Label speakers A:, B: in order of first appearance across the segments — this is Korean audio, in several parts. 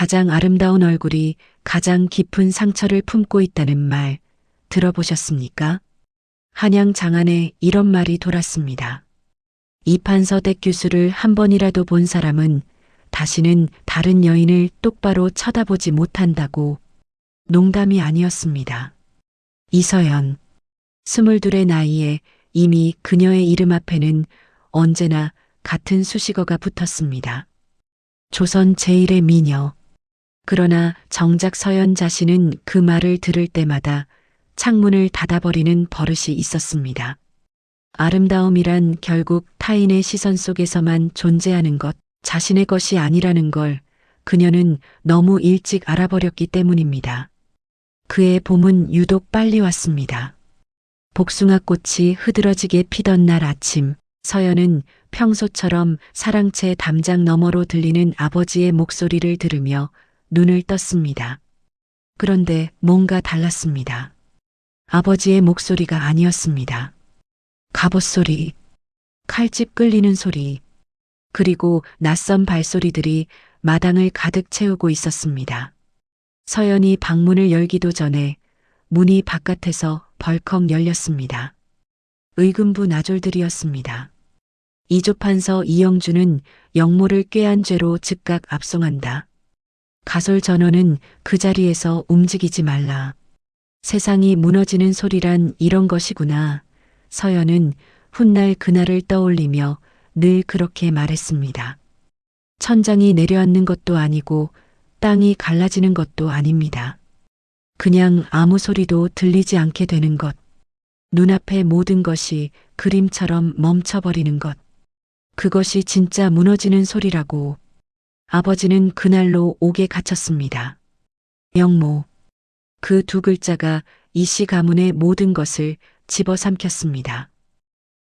A: 가장 아름다운 얼굴이 가장 깊은 상처를 품고 있다는 말 들어보셨습니까? 한양 장안에 이런 말이 돌았습니다. 이판서댁 교수를 한 번이라도 본 사람은 다시는 다른 여인을 똑바로 쳐다보지 못한다고. 농담이 아니었습니다. 이서연, 22의 나이에 이미 그녀의 이름 앞에는 언제나 같은 수식어가 붙었습니다. 조선 제1의 미녀. 그러나 정작 서연 자신은 그 말을 들을 때마다 창문을 닫아버리는 버릇이 있었습니다. 아름다움이란 결국 타인의 시선 속에서만 존재하는 것, 자신의 것이 아니라는 걸 그녀는 너무 일찍 알아버렸기 때문입니다. 그의 봄은 유독 빨리 왔습니다. 복숭아꽃이 흐드러지게 피던 날 아침, 서연은 평소처럼 사랑채 담장 너머로 들리는 아버지의 목소리를 들으며 눈을 떴습니다. 그런데 뭔가 달랐습니다. 아버지의 목소리가 아니었습니다. 갑옷 소리, 칼집 끌리는 소리, 그리고 낯선 발소리들이 마당을 가득 채우고 있었습니다. 서연이 방문을 열기도 전에 문이 바깥에서 벌컥 열렸습니다. 의금부 나졸들이었습니다. 이조판서 이영주는 영모를 꾀한 죄로 즉각 압송한다. 가솔 전원은 그 자리에서 움직이지 말라. 세상이 무너지는 소리란 이런 것이구나. 서연은 훗날 그날을 떠올리며 늘 그렇게 말했습니다. 천장이 내려앉는 것도 아니고 땅이 갈라지는 것도 아닙니다. 그냥 아무 소리도 들리지 않게 되는 것. 눈앞의 모든 것이 그림처럼 멈춰버리는 것. 그것이 진짜 무너지는 소리라고. 아버지는 그날로 옥에 갇혔습니다. 영모. 그 두 글자가 이씨 가문의 모든 것을 집어삼켰습니다.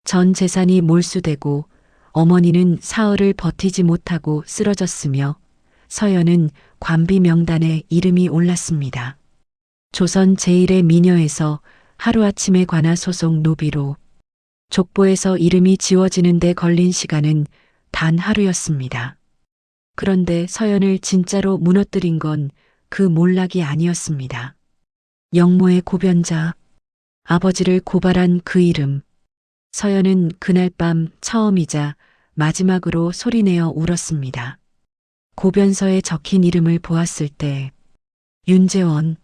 A: 전 재산이 몰수되고 어머니는 사흘을 버티지 못하고 쓰러졌으며 서연은 관비 명단에 이름이 올랐습니다. 조선 제1의 미녀에서 하루아침에 관한 소송 노비로 족보에서 이름이 지워지는 데 걸린 시간은 단 하루였습니다. 그런데 서연을 진짜로 무너뜨린 건 그 몰락이 아니었습니다. 영모의 고변자, 아버지를 고발한 그 이름. 서연은 그날 밤 처음이자 마지막으로 소리내어 울었습니다. 고변서에 적힌 이름을 보았을 때 윤재원,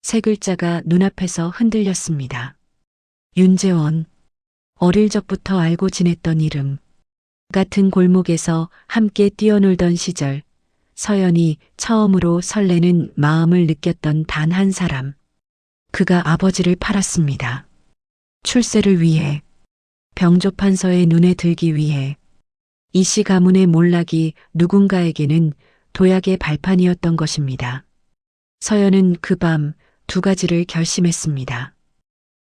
A: 세 글자가 눈앞에서 흔들렸습니다. 윤재원, 어릴 적부터 알고 지냈던 이름. 같은 골목에서 함께 뛰어놀던 시절, 서연이 처음으로 설레는 마음을 느꼈던 단 한 사람. 그가 아버지를 팔았습니다. 출세를 위해, 병조판서의 눈에 들기 위해. 이씨 가문의 몰락이 누군가에게는 도약의 발판이었던 것입니다. 서연은 그 밤 두 가지를 결심했습니다.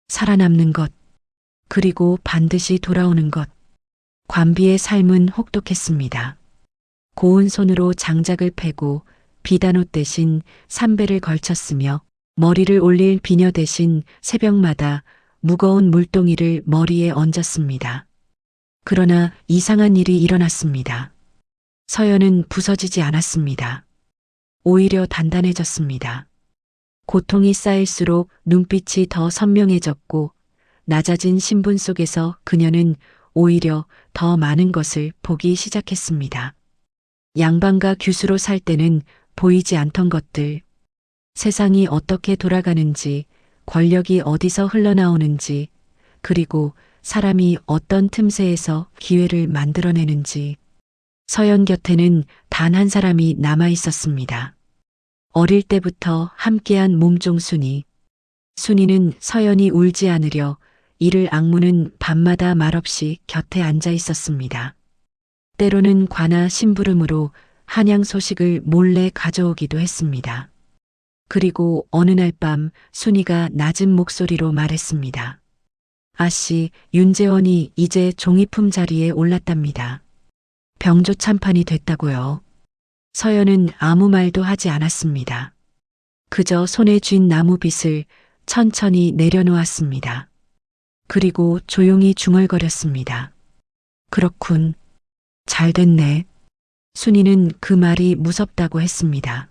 A: 살아남는 것, 그리고 반드시 돌아오는 것. 관비의 삶은 혹독했습니다. 고운 손으로 장작을 패고 비단옷 대신 삼배를 걸쳤으며 머리를 올릴 비녀 대신 새벽마다 무거운 물동이를 머리에 얹었습니다. 그러나 이상한 일이 일어났습니다. 서연은 부서지지 않았습니다. 오히려 단단해졌습니다. 고통이 쌓일수록 눈빛이 더 선명해졌고 낮아진 신분 속에서 그녀는 오히려 더 많은 것을 보기 시작했습니다. 양반과 규수로 살 때는 보이지 않던 것들, 세상이 어떻게 돌아가는지, 권력이 어디서 흘러나오는지, 그리고 사람이 어떤 틈새에서 기회를 만들어내는지. 서연 곁에는 단 한 사람이 남아 있었습니다. 어릴 때부터 함께한 몸종 순이. 순이는 서연이 울지 않으려 이를 악무는 밤마다 말없이 곁에 앉아 있었습니다. 때로는 관아 심부름으로 한양 소식을 몰래 가져오기도 했습니다. 그리고 어느 날 밤 순이가 낮은 목소리로 말했습니다. 아씨, 윤재원이 이제 종이품 자리에 올랐답니다. 병조 참판이 됐다고요. 서연은 아무 말도 하지 않았습니다. 그저 손에 쥔 나무빗을 천천히 내려놓았습니다. 그리고 조용히 중얼거렸습니다. 그렇군. 잘 됐네. 순이는 그 말이 무섭다고 했습니다.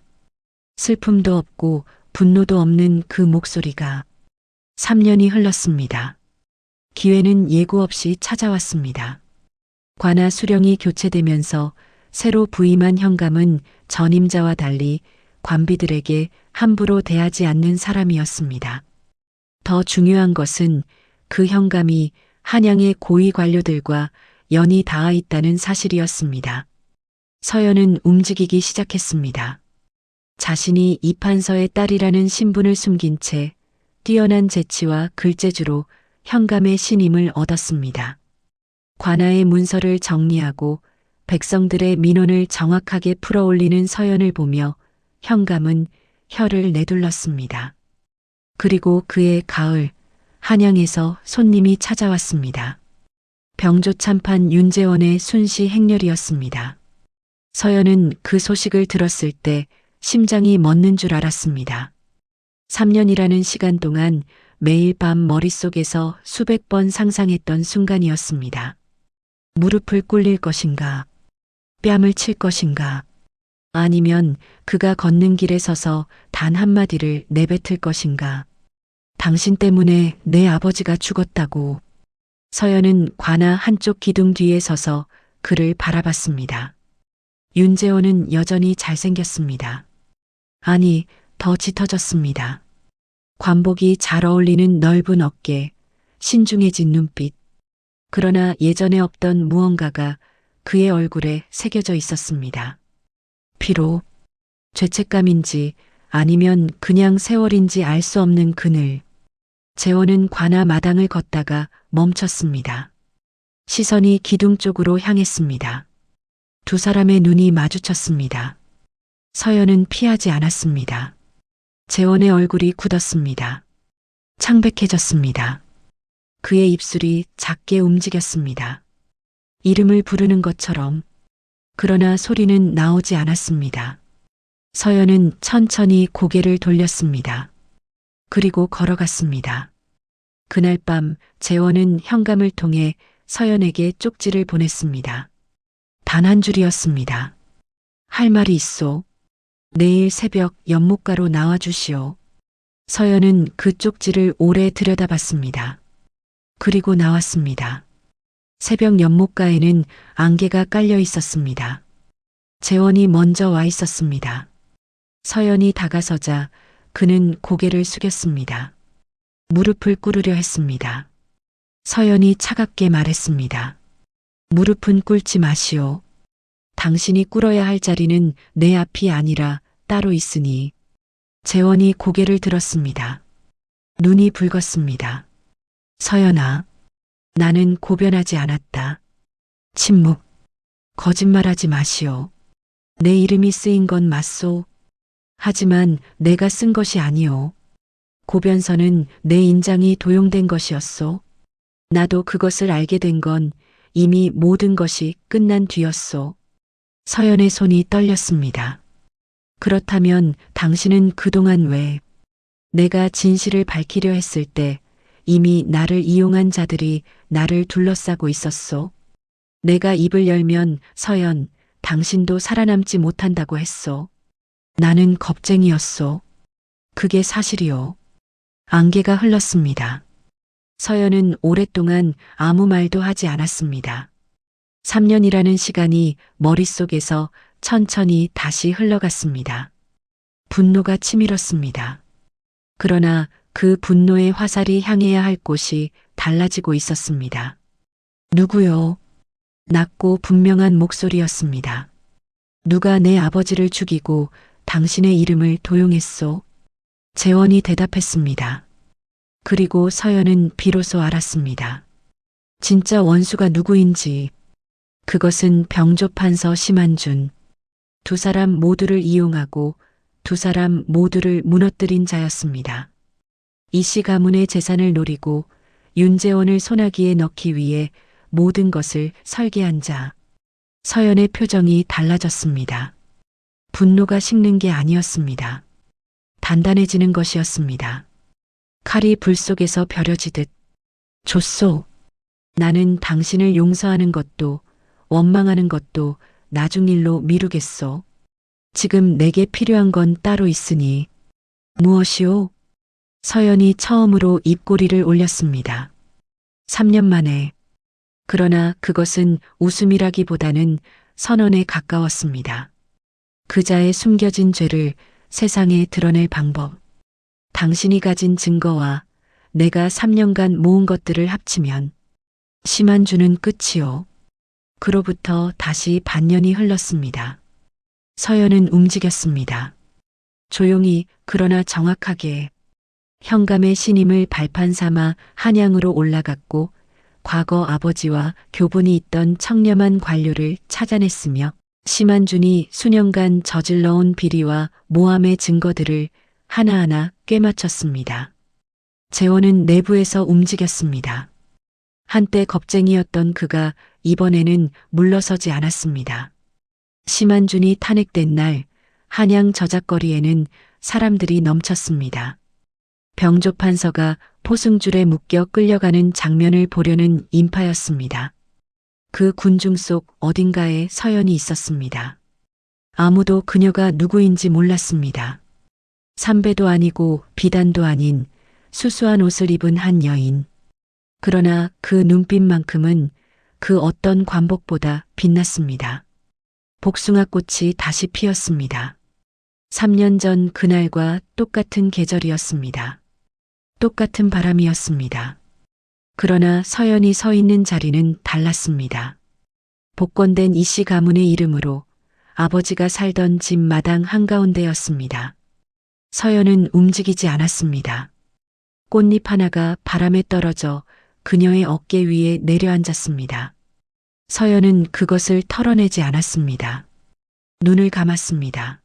A: 슬픔도 없고 분노도 없는 그 목소리가 3년이 흘렀습니다. 기회는 예고 없이 찾아왔습니다. 관아 수령이 교체되면서 새로 부임한 현감은 전임자와 달리 관비들에게 함부로 대하지 않는 사람이었습니다. 더 중요한 것은 그 현감이 한양의 고위 관료들과 연이 닿아 있다는 사실이었습니다. 서연은 움직이기 시작했습니다. 자신이 이판서의 딸이라는 신분을 숨긴 채 뛰어난 재치와 글재주로 현감의 신임을 얻었습니다. 관아의 문서를 정리하고 백성들의 민원을 정확하게 풀어올리는 서연을 보며 현감은 혀를 내둘렀습니다. 그리고 그해 가을 한양에서 손님이 찾아왔습니다. 병조 참판 윤재원의 순시 행렬이었습니다. 서연은 그 소식을 들었을 때 심장이 멎는 줄 알았습니다. 3년이라는 시간 동안 매일 밤 머릿속에서 수백 번 상상했던 순간이었습니다. 무릎을 꿇릴 것인가? 뺨을 칠 것인가? 아니면 그가 걷는 길에 서서 단 한마디를 내뱉을 것인가? 당신 때문에 내 아버지가 죽었다고. 서연은 관아 한쪽 기둥 뒤에 서서 그를 바라봤습니다. 윤재원은 여전히 잘생겼습니다. 아니, 더 짙어졌습니다. 관복이 잘 어울리는 넓은 어깨, 신중해진 눈빛. 그러나 예전에 없던 무언가가 그의 얼굴에 새겨져 있었습니다. 피로, 죄책감인지 아니면 그냥 세월인지 알 수 없는 그늘. 재원은 관아 마당을 걷다가 멈췄습니다. 시선이 기둥 쪽으로 향했습니다. 두 사람의 눈이 마주쳤습니다. 서연은 피하지 않았습니다. 재원의 얼굴이 굳었습니다. 창백해졌습니다. 그의 입술이 작게 움직였습니다. 이름을 부르는 것처럼. 그러나 소리는 나오지 않았습니다. 서연은 천천히 고개를 돌렸습니다. 그리고 걸어갔습니다. 그날 밤 재원은 현감을 통해 서연에게 쪽지를 보냈습니다. 단 한 줄이었습니다. 할 말이 있소. 내일 새벽 연못가로 나와주시오. 서연은 그 쪽지를 오래 들여다봤습니다. 그리고 나왔습니다. 새벽 연못가에는 안개가 깔려 있었습니다. 재원이 먼저 와 있었습니다. 서연이 다가서자 그는 고개를 숙였습니다. 무릎을 꿇으려 했습니다. 서연이 차갑게 말했습니다. 무릎은 꿇지 마시오. 당신이 꿇어야 할 자리는 내 앞이 아니라 따로 있으니. 재원이 고개를 들었습니다. 눈이 붉었습니다. 서연아, 나는 고변하지 않았다. 침묵. 거짓말하지 마시오. 내 이름이 쓰인 건 맞소. 하지만 내가 쓴 것이 아니오. 고변서는 내 인장이 도용된 것이었소. 나도 그것을 알게 된 건 이미 모든 것이 끝난 뒤였소. 서연의 손이 떨렸습니다. 그렇다면 당신은 그동안 왜 내가 진실을 밝히려 했을 때 이미 나를 이용한 자들이 나를 둘러싸고 있었소. 내가 입을 열면 서연, 당신도 살아남지 못한다고 했소. 나는 겁쟁이였소. 그게 사실이오. 안개가 흘렀습니다. 서연은 오랫동안 아무 말도 하지 않았습니다. 3년이라는 시간이 머릿속에서 천천히 다시 흘러갔습니다. 분노가 치밀었습니다. 그러나 그 분노의 화살이 향해야 할 곳이 달라지고 있었습니다. 누구요? 낮고 분명한 목소리였습니다. 누가 내 아버지를 죽이고 당신의 이름을 도용했소? 재원이 대답했습니다. 그리고 서연은 비로소 알았습니다. 진짜 원수가 누구인지. 그것은 병조판서 심한준. 두 사람 모두를 이용하고 두 사람 모두를 무너뜨린 자였습니다. 이씨 가문의 재산을 노리고 윤재원을 소나기에 넣기 위해 모든 것을 설계한 자. 서연의 표정이 달라졌습니다. 분노가 식는 게 아니었습니다. 단단해지는 것이었습니다. 칼이 불 속에서 벼려지듯. 줬소. 나는 당신을 용서하는 것도 원망하는 것도 나중 일로 미루겠소. 지금 내게 필요한 건 따로 있으니. 무엇이오? 서연이 처음으로 입꼬리를 올렸습니다. 3년 만에. 그러나 그것은 웃음이라기보다는 선언에 가까웠습니다. 그자의 숨겨진 죄를 세상에 드러낼 방법. 당신이 가진 증거와 내가 3년간 모은 것들을 합치면 심한주는 끝이요. 그로부터 다시 반년이 흘렀습니다. 서연은 움직였습니다. 조용히 그러나 정확하게 현감의 신임을 발판 삼아 한양으로 올라갔고 과거 아버지와 교분이 있던 청렴한 관료를 찾아냈으며 심한준이 수년간 저질러온 비리와 모함의 증거들을 하나하나 꿰맞췄습니다. 재원은 내부에서 움직였습니다. 한때 겁쟁이였던 그가 이번에는 물러서지 않았습니다. 심한준이 탄핵된 날 한양 저작거리에는 사람들이 넘쳤습니다. 병조 판서가 포승줄에 묶여 끌려가는 장면을 보려는 인파였습니다. 그 군중 속 어딘가에 서연이 있었습니다. 아무도 그녀가 누구인지 몰랐습니다. 삼배도 아니고 비단도 아닌 수수한 옷을 입은 한 여인. 그러나 그 눈빛만큼은 그 어떤 관복보다 빛났습니다. 복숭아꽃이 다시 피었습니다. 3년 전 그날과 똑같은 계절이었습니다. 똑같은 바람이었습니다. 그러나 서연이 서 있는 자리는 달랐습니다. 복권된 이씨 가문의 이름으로 아버지가 살던 집 마당 한가운데였습니다. 서연은 움직이지 않았습니다. 꽃잎 하나가 바람에 떨어져 그녀의 어깨 위에 내려앉았습니다. 서연은 그것을 털어내지 않았습니다. 눈을 감았습니다.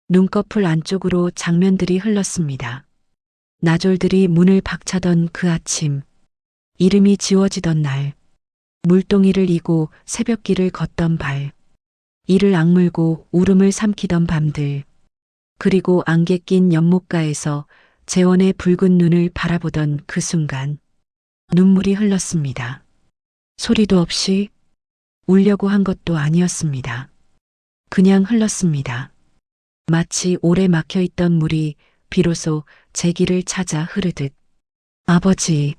A: 눈꺼풀 안쪽으로 장면들이 흘렀습니다. 나졸들이 문을 박차던 그 아침, 이름이 지워지던 날, 물동이를 이고 새벽길을 걷던 발, 이를 악물고 울음을 삼키던 밤들, 그리고 안개 낀 연못가에서 재원의 붉은 눈을 바라보던 그 순간, 눈물이 흘렀습니다. 소리도 없이 울려고 한 것도 아니었습니다. 그냥 흘렀습니다. 마치 오래 막혀있던 물이 비로소 제 길을 찾아 흐르듯. 아버지,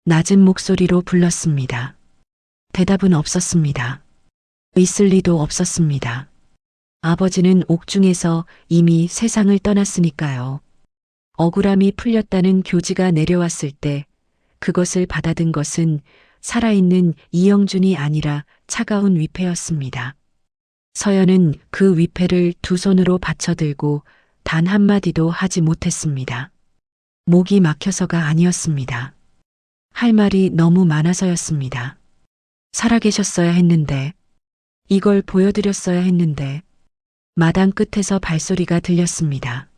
A: 낮은 목소리로 불렀습니다. 대답은 없었습니다. 있을 리도 없었습니다. 아버지는 옥중에서 이미 세상을 떠났으니까요. 억울함이 풀렸다는 교지가 내려왔을 때 그것을 받아든 것은 살아있는 이영준이 아니라 차가운 위패였습니다. 서연은 그 위패를 두 손으로 받쳐들고 단 한마디도 하지 못했습니다. 목이 막혀서가 아니었습니다. 할 말이 너무 많아서였습니다. 살아계셨어야 했는데, 이걸 보여드렸어야 했는데, 마당 끝에서 발소리가 들렸습니다.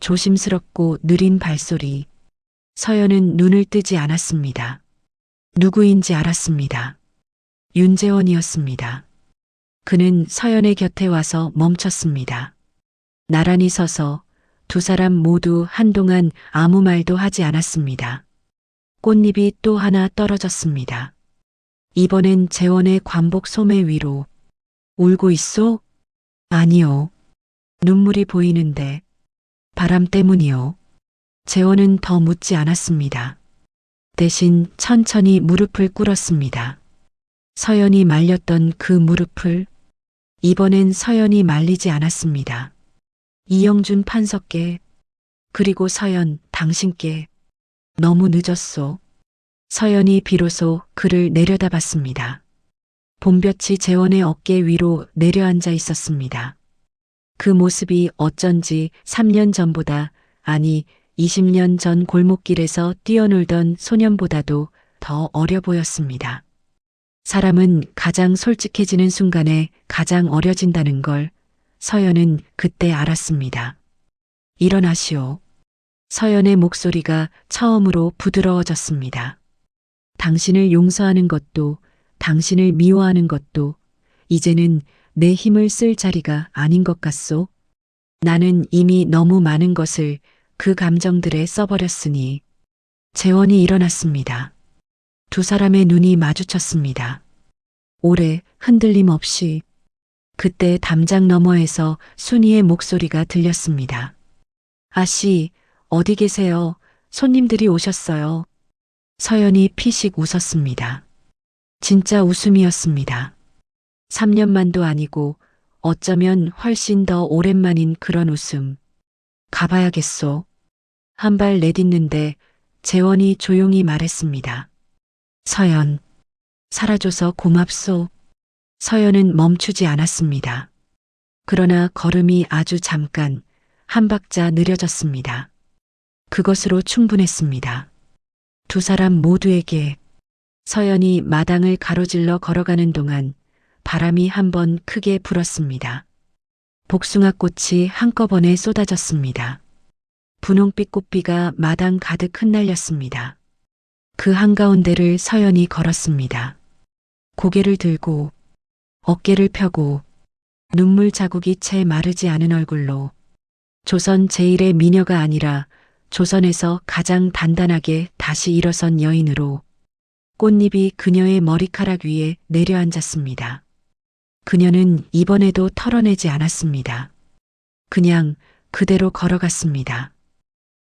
A: 조심스럽고 느린 발소리. 서연은 눈을 뜨지 않았습니다. 누구인지 알았습니다. 윤재원이었습니다. 그는 서연의 곁에 와서 멈췄습니다. 나란히 서서 두 사람 모두 한동안 아무 말도 하지 않았습니다. 꽃잎이 또 하나 떨어졌습니다. 이번엔 재원의 관복 소매 위로. 울고 있소? 아니요. 눈물이 보이는데. 바람 때문이요. 재원은 더 묻지 않았습니다. 대신 천천히 무릎을 꿇었습니다. 서연이 말렸던 그 무릎을 이번엔 서연이 말리지 않았습니다. 이영준 판서께, 그리고 서연 당신께. 너무 늦었소. 서연이 비로소 그를 내려다봤습니다. 봄볕이 재원의 어깨 위로 내려앉아 있었습니다. 그 모습이 어쩐지 3년 전보다, 아니 20년 전 골목길에서 뛰어놀던 소년보다도 더 어려 보였습니다. 사람은 가장 솔직해지는 순간에 가장 어려진다는 걸 서연은 그때 알았습니다. 일어나시오. 서연의 목소리가 처음으로 부드러워졌습니다. 당신을 용서하는 것도, 당신을 미워하는 것도 이제는 내 힘을 쓸 자리가 아닌 것 같소. 나는 이미 너무 많은 것을 그 감정들에 써버렸으니. 재원이 일어났습니다. 두 사람의 눈이 마주쳤습니다. 오래 흔들림 없이. 그때 담장 너머에서 순이의 목소리가 들렸습니다. 아씨, 어디 계세요? 손님들이 오셨어요. 서연이 피식 웃었습니다. 진짜 웃음이었습니다. 3년만도 아니고 어쩌면 훨씬 더 오랜만인 그런 웃음. 가봐야겠소. 한 발 내딛는데 재원이 조용히 말했습니다. 서연, 살아줘서 고맙소. 서연은 멈추지 않았습니다. 그러나 걸음이 아주 잠깐 한 박자 느려졌습니다. 그것으로 충분했습니다. 두 사람 모두에게. 서연이 마당을 가로질러 걸어가는 동안 바람이 한번 크게 불었습니다. 복숭아꽃이 한꺼번에 쏟아졌습니다. 분홍빛 꽃비가 마당 가득 흩날렸습니다. 그 한가운데를 서연이 걸었습니다. 고개를 들고 어깨를 펴고 눈물 자국이 채 마르지 않은 얼굴로 조선 제1의 미녀가 아니라 조선에서 가장 단단하게 다시 일어선 여인으로 꽃잎이 그녀의 머리카락 위에 내려앉았습니다. 그녀는 이번에도 털어내지 않았습니다. 그냥 그대로 걸어갔습니다.